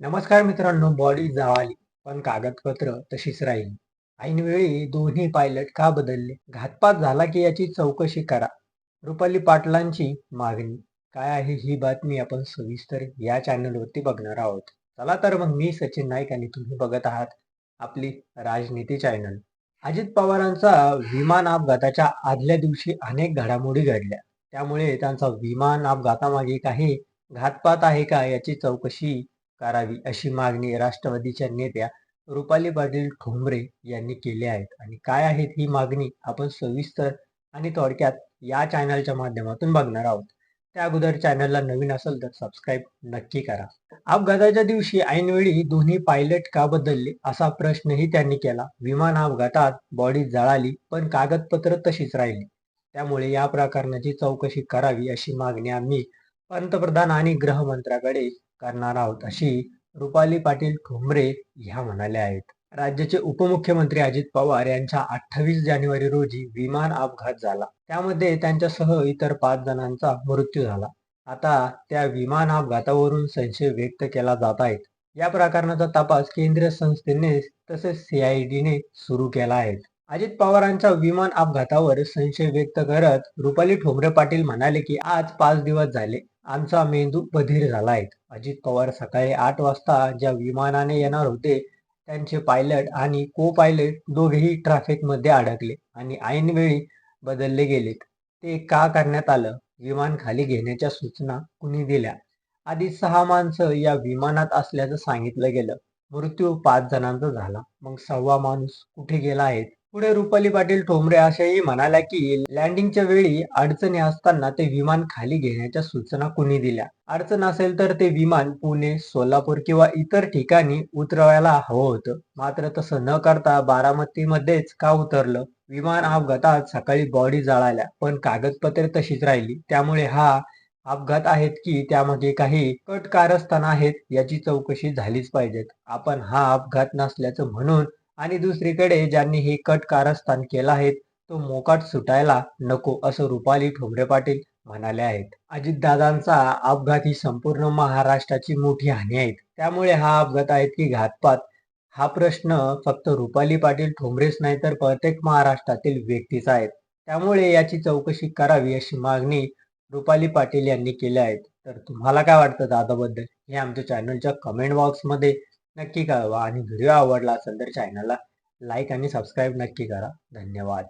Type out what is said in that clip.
नमस्कार मित्रांनो, बॉडी जळाली पण कागदपत्र तशीच राहिली. ऐनवेळी दोन्ही पायलट का बदलले? घातपात झाला की याची चौकशी करा. रुपाली पाटलांची मागणी. काय आहे ही बातमी आपण सविस्तर या चॅनलवरती बघणार आहोत. चला तर मग मी सचिन नाईक आणि तुम्ही बघत आहात आपली राजनीती चॅनल. अजित पवारांचा विमान अपघाताच्या आदल्या दिवशी अनेक घडामोडी घडल्या. त्यामुळे त्यांचा विमान अपघातामागे काही घातपात आहे का याची चौकशी करावी अशी मागणी राष्ट्रवादीच्या नेत्या रुपाली पाटील ठोंबरे यांनी केली आहेत. आणि काय आहेत ही मागणी आपण सविस्तर आणि थोडक्यात या चॅनलच्या माध्यमातून बघणार आहोत. त्या अगोदर चॅनलला नवीन असेल तर सबस्क्राईब नक्की करा. अपघाताच्या दिवशी ऐनवेळी दोन्ही पायलट का बदलले असा प्रश्नही त्यांनी केला. विमान अपघातात बॉडी जळाली पण कागदपत्र तशीच राहिली. त्यामुळे या प्रकरणाची चौकशी करावी अशी मागणी आम्ही पंतप्रधान आणि गृहमंत्र्याकडे करणार आहोत अशी रुपाली पाटील ठोंबरे ह्या म्हणाल्या आहेत. राज्याचे उपमुख्यमंत्री अजित पवार यांच्या 28 जानेवारी रोजी विमान अपघात झाला. त्यामध्ये त्यांच्यासह इतर 5 जणांचा मृत्यू झाला. आता त्या विमान अपघातावरून संशय व्यक्त केला जात आहे. या प्रकरणाचा तपास केंद्रीय संस्थेने तसेच सीआयडीने सुरू केला आहे. अजित पवारांच्या विमान अपघातावर संशय व्यक्त करत रुपाली ठोंबरे पाटील म्हणाले की आज 5 दिवस झाले आमचा मेंदू बधीर झाला आहे. अजित पवार सकाळी 8 वाजता ज्या विमानाने येणार होते त्यांचे पायलट आणि को पायलट दोघेही ट्रॅफिकमध्ये अडकले आणि ऐनवेळी बदलले गेलेत. ते का करण्यात आलं? विमान खाली घेण्याच्या सूचना कुणी दिल्या? आधी 6 माणसं या विमानात असल्याचं सांगितलं गेलं. मृत्यू 5 जणांचा झाला. मग 6वा माणूस कुठे गेला आहे? पुढे रुपाली पाटील ठोंबरे असेही म्हणाल्या की लँडिंगच्या वेळी अडचणी असताना ते विमान खाली घेण्याच्या सूचना कुणी दिल्या? अडचण असेल तर ते विमान पुणे, सोलापूर किंवा इतर ठिकाणी उतरवायला हवं होतं. मात्र तसं न करता बारामतीमध्येच का उतरलं? विमान अपघातात सकाळी बॉडी जळाल्या पण कागदपत्रे तशीच राहिली. त्यामुळे हा अपघात आहेत की त्यामागे काही कट कारस्थान आहेत याची चौकशी झालीच पाहिजेत. आपण हा अपघात नसल्याचं म्हणून आणि दुसरीकडे ज्यांनी हे कट कारस्थान केलं आहे तो मोकाट सुटायला नको असं रुपाली ठोंबरे पाटील म्हणाले आहेत. अजितदादांचा अपघात ही संपूर्ण महाराष्ट्राची मोठी हानी आहे. त्यामुळे हा अपघात आहेत की घातपात हा प्रश्न फक्त रुपाली पाटील ठोंबरेच नाही तर प्रत्येक महाराष्ट्रातील व्यक्तीचा आहे. त्यामुळे याची चौकशी करावी अशी मागणी रुपाली पाटील यांनी केल्या आहेत. तर तुम्हाला काय वाटतं दादाबद्दल हे आमच्या चॅनलच्या कमेंट बॉक्समध्ये नक्की कळवा आणि व्हिडिओ आवडला असेल तर चॅनलला लाईक आणि सबस्क्राईब नक्की करा. धन्यवाद.